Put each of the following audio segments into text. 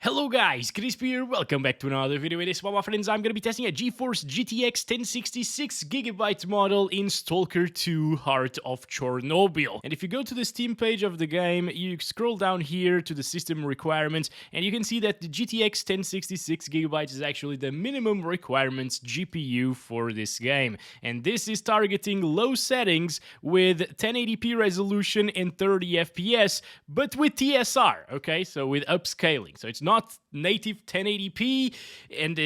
Hello guys, Crispy here, welcome back to another video. In this one, my friends, I'm gonna be testing a GeForce GTX 1066GB model in Stalker 2 Heart of Chernobyl. And if you go to the Steam page of the game, you scroll down here to the system requirements, and you can see that the GTX 1066GB is actually the minimum requirements GPU for this game. And this is targeting low settings with 1080p resolution and 30 FPS, but with TSR, okay? So with upscaling. So it's not native 1080p, and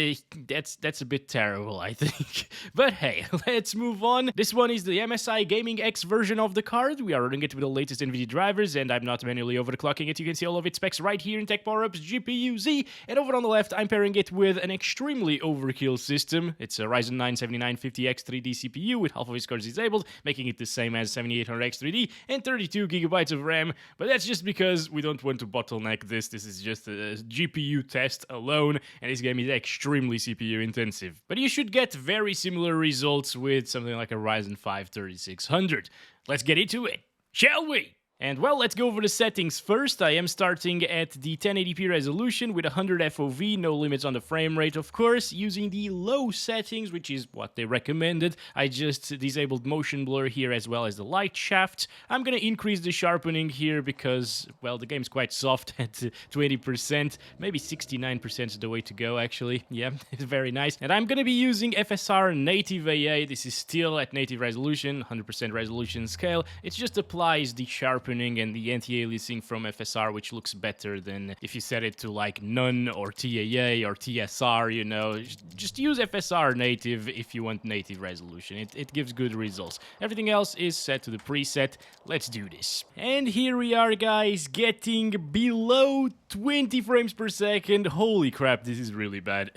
that's a bit terrible, I think. But hey, let's move on. This one is the MSI Gaming X version of the card. We are running it with the latest Nvidia drivers, and I'm not manually overclocking it. You can see all of its specs right here in Tech Power-Ups GPU Z. And over on the left, I'm pairing it with an extremely overkill system. It's a Ryzen 9 7950X 3D CPU with half of its cores disabled, making it the same as 7800X 3D and 32GB of RAM. But that's just because we don't want to bottleneck this. This is just a GPU test alone, and this game is extremely CPU intensive. But you should get very similar results with something like a Ryzen 5 3600. Let's get into it, shall we? And well, let's go over the settings first. I am starting at the 1080p resolution with 100 FOV, no limits on the frame rate, of course, using the low settings, which is what they recommended. I just disabled motion blur here as well as the light shaft. I'm gonna increase the sharpening here because, well, the game's quite soft at 20%, maybe 69% is the way to go, actually. Yeah, it's very nice. And I'm gonna be using FSR native AA. This is still at native resolution, 100% resolution scale. It just applies the sharpening and the anti-aliasing from FSR, which looks better than if you set it to like none or TAA or TSR, you know. Just use FSR native if you want native resolution. It gives good results. Everything else is set to the preset. Let's do this. And here we are, guys, getting below 20 frames per second. Holy crap, this is really bad.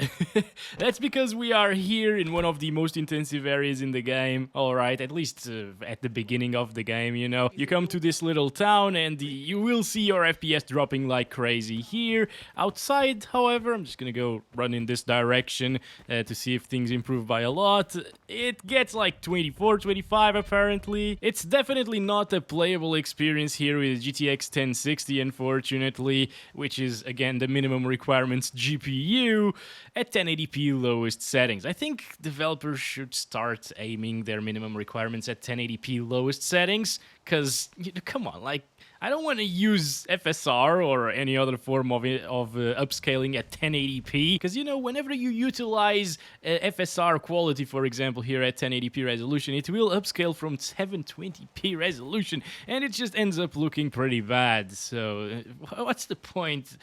That's because we are here in one of the most intensive areas in the game. Alright, at least at the beginning of the game, you know. You come to this little town and you will see your FPS dropping like crazy here. Outside, however, I'm just gonna go run in this direction to see if things improve by a lot. It gets like 24, 25 apparently. It's definitely not a playable experience here with GTX 1060, unfortunately, which is again the minimum requirements GPU at 1080p lowest settings. I think developers should start aiming their minimum requirements at 1080p lowest settings, because, come on, like, I don't want to use FSR or any other form of upscaling at 1080p, because, you know, whenever you utilize FSR Quality, for example, here at 1080p resolution, it will upscale from 720p resolution, and it just ends up looking pretty bad. So, what's the point?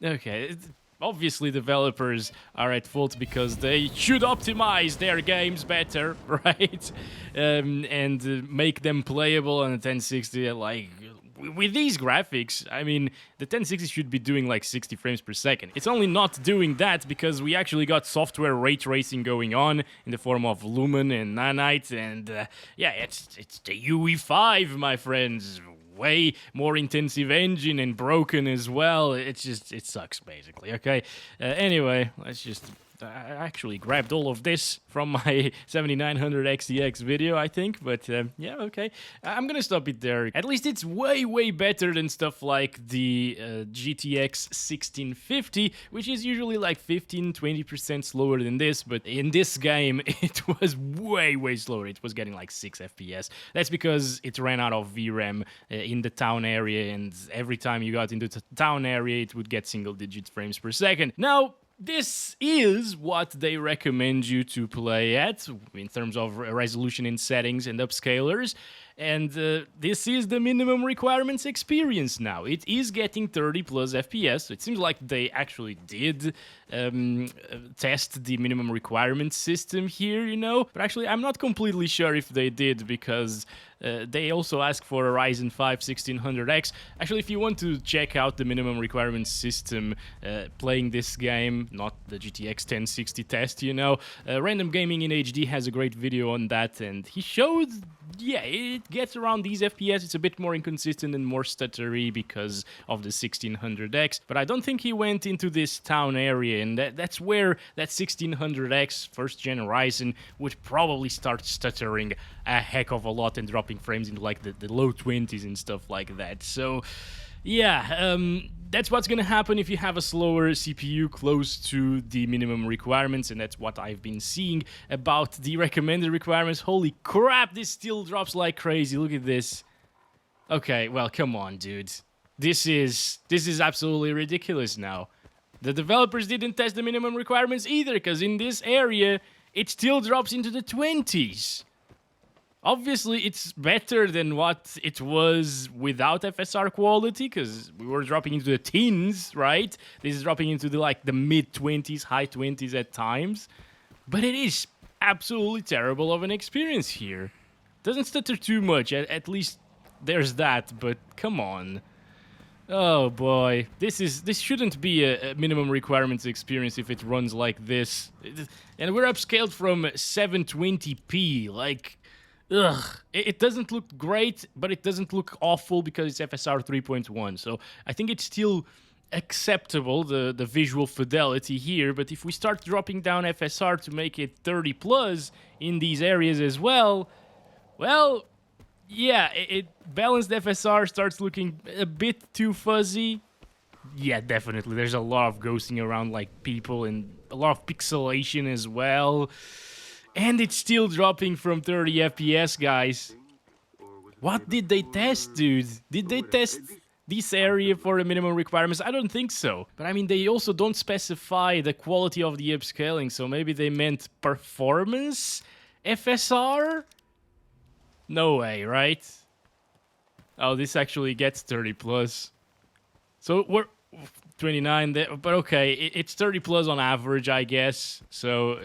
Okay. Obviously, developers are at fault because they should optimize their games better, right? And make them playable on a 1060. Like, with these graphics, I mean, the 1060 should be doing like 60 frames per second. It's only not doing that because we actually got software ray tracing going on in the form of Lumen and Nanite, and yeah, it's the UE5, my friends. Way more intensive engine and broken as well. It sucks, basically, okay? Anyway, let's just... I actually grabbed all of this from my 7900 XTX video, I think, but yeah, okay. I'm gonna stop it there. At least it's way better than stuff like the GTX 1650, which is usually like 15-20% slower than this, but in this game, it was way slower. It was getting like 6 FPS. That's because it ran out of VRAM in the town area, and every time you got into the town area, it would get single-digit frames per second. Now, this is what they recommend you to play at in terms of resolution and settings and upscalers. And this is the minimum requirements experience now. It is getting 30 plus FPS. So it seems like they actually did test the minimum requirements system here, you know. But actually, I'm not completely sure if they did, because they also ask for a Ryzen 5 1600X. Actually, if you want to check out the minimum requirements system playing this game, not the GTX 1060 test, you know, Random Gaming in HD has a great video on that, and he showed, yeah, it gets around these FPS. It's a bit more inconsistent and more stuttery because of the 1600X, but I don't think he went into this town area, and that's where that 1600X first-gen Ryzen would probably start stuttering a heck of a lot and dropping frames into like the low 20s and stuff like that. So yeah, that's what's gonna happen if you have a slower CPU close to the minimum requirements, and that's what I've been seeing about the recommended requirements. Holy crap, this still drops like crazy. Look at this. Okay, well, come on, dude. This is absolutely ridiculous now. The developers didn't test the minimum requirements either, because in this area, it still drops into the 20s. Obviously, it's better than what it was without FSR quality, because we were dropping into the teens, right? This is dropping into the mid-20s, high 20s at times. But it is absolutely terrible of an experience here. Doesn't stutter too much, at least there's that, but come on. Oh boy, this shouldn't be a minimum requirements experience if it runs like this. And we're upscaled from 720p, like... Ugh, it doesn't look great, but it doesn't look awful because it's FSR 3.1. So I think it's still acceptable, the visual fidelity here. But if we start dropping down FSR to make it 30 plus in these areas as well, yeah, balanced FSR starts looking a bit too fuzzy. Yeah, definitely. There's a lot of ghosting around like people and a lot of pixelation as well. And it's still dropping from 30 FPS, guys. What did they test, dude? Did they test this area for the minimum requirements? I don't think so. But I mean, they also don't specify the quality of the upscaling, so maybe they meant performance FSR? No way, right? Oh, this actually gets 30 plus. So we're 29 there, but okay, it's 30 plus on average, I guess. So...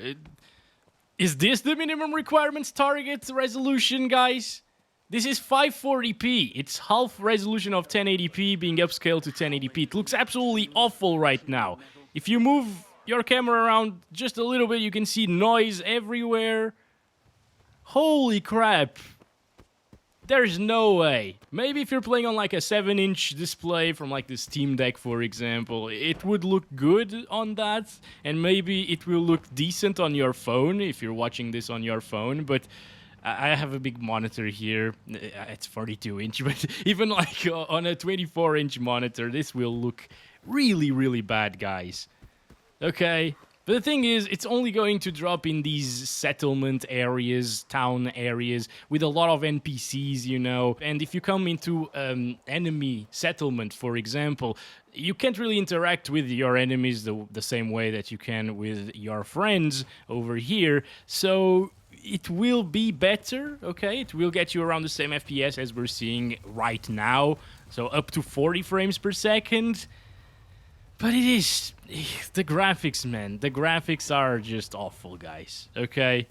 Is this the minimum requirements target resolution, guys? This is 540p. It's half resolution of 1080p being upscaled to 1080p. It looks absolutely awful right now. If you move your camera around just a little bit, you can see noise everywhere. Holy crap. There's no way. Maybe if you're playing on like a 7-inch display from like the Steam Deck, for example, it would look good on that, and maybe it will look decent on your phone if you're watching this on your phone, but I have a big monitor here. It's 42-inch, but even like on a 24-inch monitor, this will look really, really bad, guys. Okay. But the thing is, it's only going to drop in these settlement areas, town areas, with a lot of NPCs, you know. And if you come into enemy settlement, for example, you can't really interact with your enemies the same way that you can with your friends over here. So it will be better, okay? It will get you around the same FPS as we're seeing right now. So up to 40 frames per second. But it is... The graphics, man. The graphics are just awful, guys. Okay?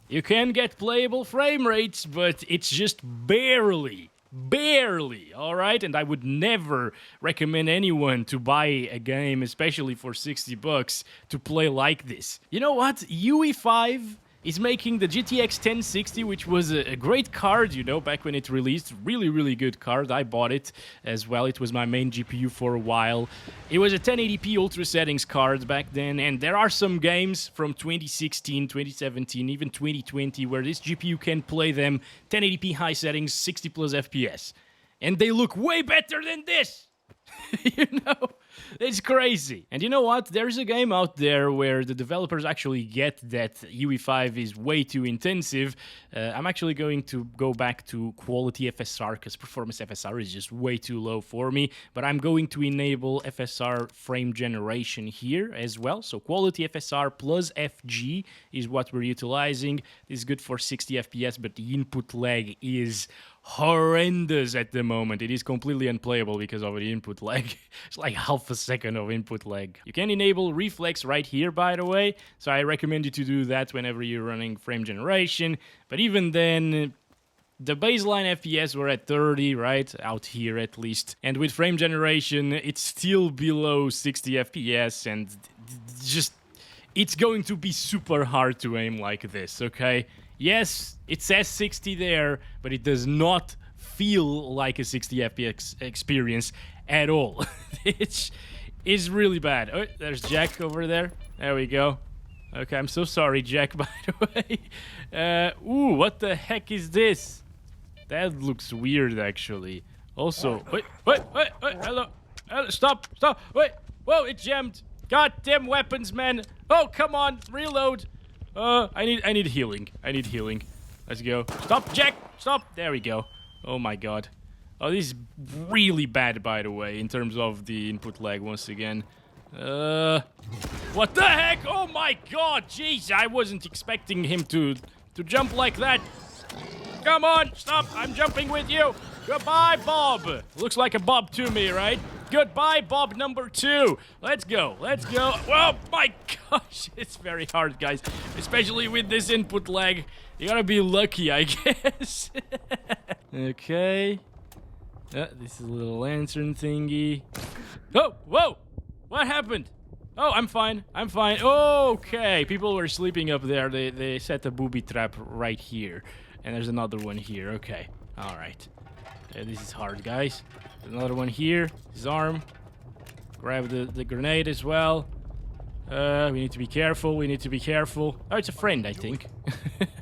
You can get playable frame rates, but it's just barely. Barely, alright? And I would never recommend anyone to buy a game, especially for 60 bucks, to play like this. You know what? UE5 is making the GTX 1060, which was a great card, you know, back when it released. Really, really good card. I bought it as well. It was my main GPU for a while. It was a 1080p ultra settings card back then, and there are some games from 2016, 2017, even 2020, where this GPU can play them 1080p high settings, 60 plus FPS. And they look way better than this! You know? It's crazy. And you know what? There's a game out there where the developers actually get that UE5 is way too intensive. I'm actually going to go back to quality FSR because performance FSR is just way too low for me. But I'm going to enable FSR frame generation here as well. So quality FSR plus FG is what we're utilizing. This is good for 60 FPS, but the input lag is horrendous at the moment. It is completely unplayable because of the input lag. It's like half a second of input lag. You can enable reflex right here, by the way, so I recommend you to do that whenever you're running frame generation. But even then, the baseline FPS were at 30, right? Out here at least. And with frame generation, it's still below 60 FPS, and just, it's going to be super hard to aim like this, okay? Yes, it says 60 there, but it does not feel like a 60 FPS experience at all. It's really bad. Oh, there's Jack over there. There we go. Okay, I'm so sorry, Jack, by the way. Ooh, what the heck is this? That looks weird, actually. Also, wait, hello. Stop. Wait. Whoa, it jammed. Goddamn weapons, man. Oh, come on. Reload. I need healing. Let's go. Stop, Jack. Stop. There we go. Oh my god. Oh, this is really bad, by the way, in terms of the input lag once again. What the heck? Oh my god. Jeez, I wasn't expecting him to jump like that. Come on, stop. I'm jumping with you. Goodbye, Bob. Looks like a Bob to me, right? Goodbye, Bob number 2. Let's go. Oh my gosh, it's very hard, guys. Especially with this input lag. You gotta be lucky, I guess. Okay. This is a little lantern thingy. Oh, whoa! What happened? Oh, I'm fine. Okay, people were sleeping up there. They set a booby trap right here. And there's another one here. Okay. Alright. This is hard, guys. There's another one here. His arm. Grab the grenade as well. We need to be careful. Oh, it's a friend, I think.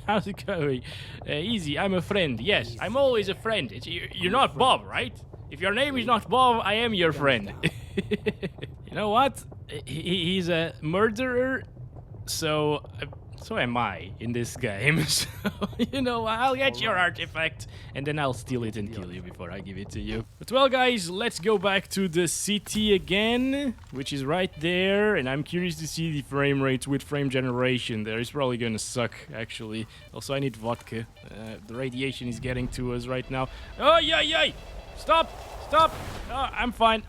How's it going? Easy, I'm a friend. Yes, I'm always a friend. You're not Bob, right? If your name is not Bob, I am your friend. You know what? He's a murderer, so am I in this game. So, you know, I'll get your artifact, and then I'll steal it and kill you before I give it to you. But well, guys, let's go back to the city again, which is right there, and I'm curious to see the frame rates with frame generation there. It's probably gonna suck, actually. Also, I need vodka. The radiation is getting to us right now. Oh, yay! Stop! Oh, I'm fine.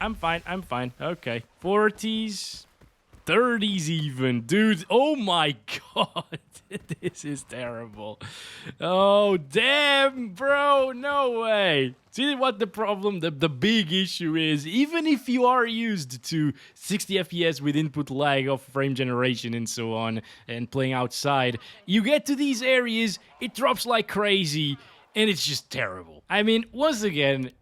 Okay. 40s. 30s even, dude. Oh my god. This is terrible. Oh, damn, bro. No way. See what the problem, the big issue is? Even if you are used to 60 FPS with input lag of frame generation and so on, and playing outside, you get to these areas, it drops like crazy, and it's just terrible. I mean, once again,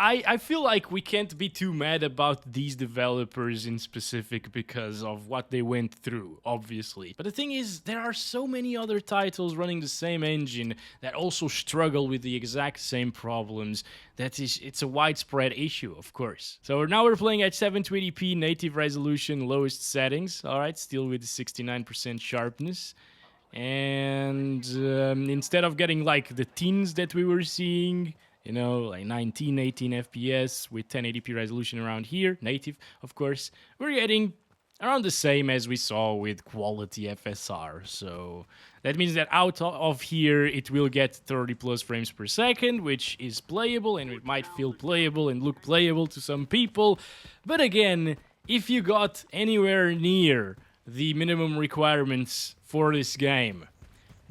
I feel like we can't be too mad about these developers in specific because of what they went through, obviously. But the thing is, there are so many other titles running the same engine that also struggle with the exact same problems. It's a widespread issue, of course. So now we're playing at 720p native resolution, lowest settings. All right, still with 69% sharpness. And instead of getting like the teens that we were seeing, you know, like 19, 18 FPS with 1080p resolution around here, native, of course, we're getting around the same as we saw with quality FSR. So that means that out of here, it will get 30 plus frames per second, which is playable, and it might feel playable and look playable to some people. But again, if you got anywhere near the minimum requirements for this game,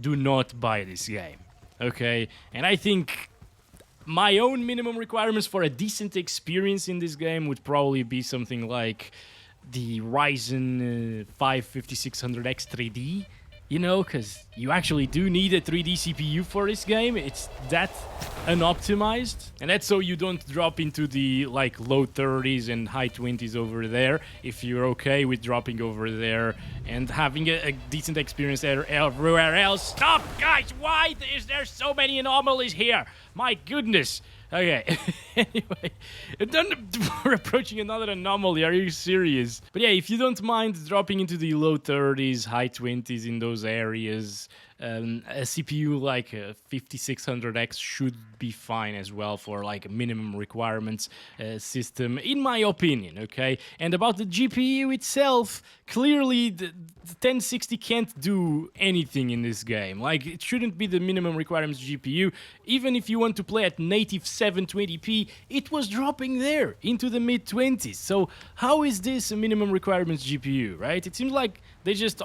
do not buy this game, okay? And I think my own minimum requirements for a decent experience in this game would probably be something like the Ryzen 5 5600X 3D, you know, because you actually do need a 3D CPU for this game. It's that unoptimized, and that's so you don't drop into the like low 30s and high 20s over there. If you're okay with dropping over there and having a decent experience everywhere else. Stop, guys! Why is there so many anomalies here? My goodness. Okay, anyway, we're approaching another anomaly. Are you serious? But yeah, if you don't mind dropping into the low 30s, high 20s in those areas, a CPU like a 5600X should be fine as well for like a minimum requirements system, in my opinion, okay? And about the GPU itself, clearly the 1060 can't do anything in this game. Like, it shouldn't be the minimum requirements GPU. Even if you want to play at native 720p, it was dropping there into the mid-20s. So how is this a minimum requirements GPU, right? It seems like they just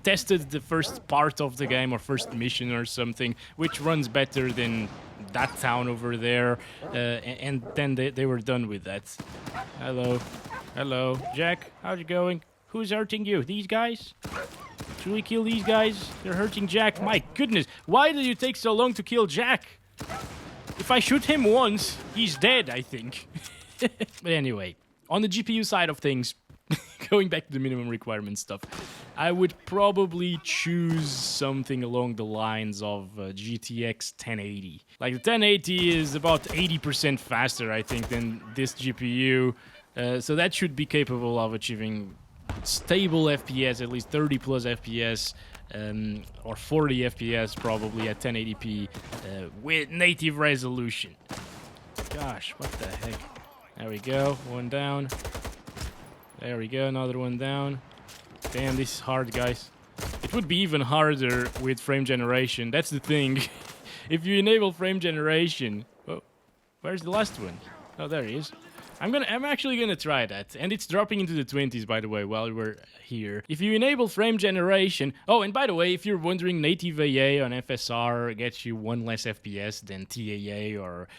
tested the first part of the game or first mission or something, which runs better than that town over there, and then they were done with that. Hello, Jack, how's it going? Who's hurting you? These guys? Should we kill these guys? They're hurting Jack. My goodness, why did you take so long to kill Jack? If I shoot him once, he's dead, I think. But anyway, on the GPU side of things, going back to the minimum requirement stuff, I would probably choose something along the lines of GTX 1080. Like the 1080 is about 80% faster, I think, than this GPU. So that should be capable of achieving stable FPS, at least 30 plus FPS, or 40 FPS probably at 1080p with native resolution. Gosh, what the heck? There we go, one down. There we go, another one down. Damn, this is hard, guys. It would be even harder with frame generation. That's the thing. If you enable frame generation... Oh, where's the last one? Oh, there he is. I'm actually gonna try that. And it's dropping into the 20s, by the way, while we're here. If you enable frame generation... Oh, and by the way, if you're wondering, native AA on FSR gets you 1 less FPS than TAA or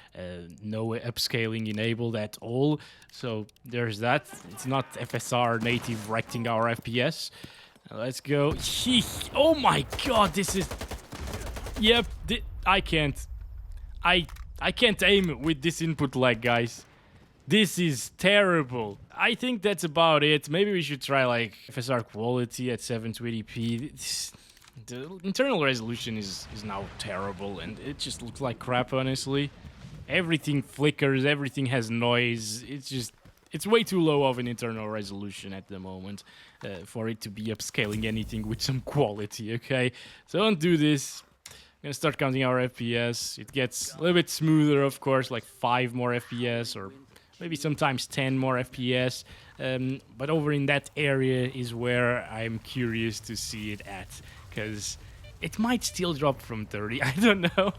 no upscaling enabled at all. So there's that. It's not FSR native recting our FPS. Let's go. Oh my god, this is... Yep, I can't. I can't aim with this input lag, guys. This is terrible. I think that's about it. Maybe we should try like FSR Quality at 720p. The internal resolution is now terrible and it just looks like crap, honestly. Everything flickers, everything has noise. It's way too low of an internal resolution at the moment for it to be upscaling anything with some quality, okay? So don't do this. I'm gonna start counting our FPS. It gets a little bit smoother, of course, like 5 more FPS or maybe sometimes 10 more FPS, but over in that area is where I'm curious to see it at, because it might still drop from 30, I don't know.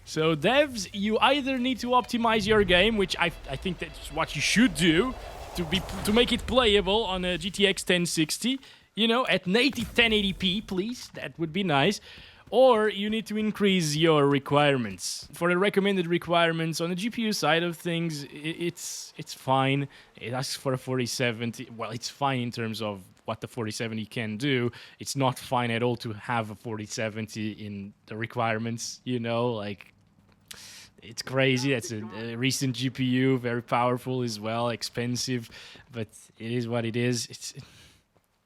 So devs, you either need to optimize your game, which I think that's what you should do, to make it playable on a GTX 1060, you know, at native 1080p, please, that would be nice. Or you need to increase your requirements. For the recommended requirements on the GPU side of things, it's fine. It asks for a 4070. Well, it's fine in terms of what the 4070 can do. It's not fine at all to have a 4070 in the requirements, you know, like... It's crazy. That's a recent GPU, very powerful as well, expensive, but it is what it is.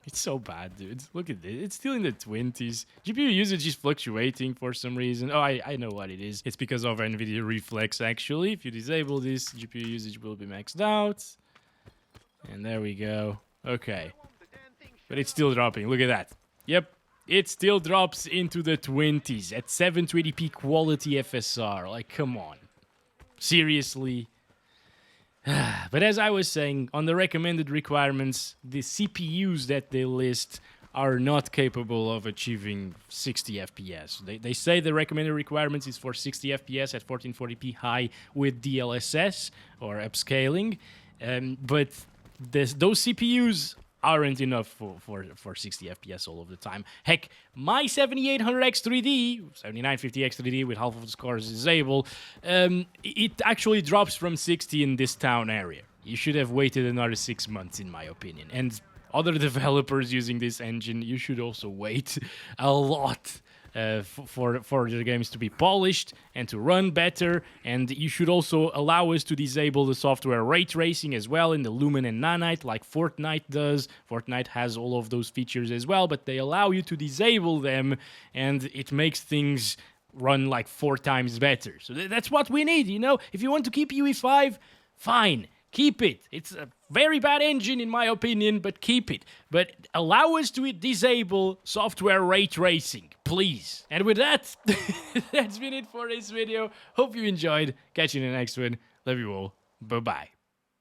It's so bad, dude. Look at this. It's still in the 20s. GPU usage is fluctuating for some reason. Oh, I know what it is. It's because of Nvidia Reflex, actually. If you disable this, GPU usage will be maxed out. And there we go. Okay. But it's still dropping. Look at that. Yep. It still drops into the 20s at 720p quality FSR. Like, come on. Seriously? But as I was saying, on the recommended requirements, the CPUs that they list are not capable of achieving 60 FPS. They say the recommended requirements is for 60 FPS at 1440p high with DLSS or upscaling, but those CPUs aren't enough for 60 FPS all of the time. Heck, my 7800X3D, 7950X3D with half of the scores disabled, it actually drops from 60 in this town area. You should have waited another 6 months, in my opinion. And other developers using this engine, you should also wait a lot for the games to be polished and to run better. And you should also allow us to disable the software ray tracing as well in the Lumen and Nanite, like Fortnite does. Fortnite has all of those features as well, but they allow you to disable them, and it makes things run like 4 times better. So that's what we need, you know? If you want to keep UE5, fine. Keep it. It's a very bad engine in my opinion, but keep it. But allow us to disable software ray tracing, please. And with that, that's been it for this video. Hope you enjoyed. Catch you in the next one. Love you all. Bye-bye.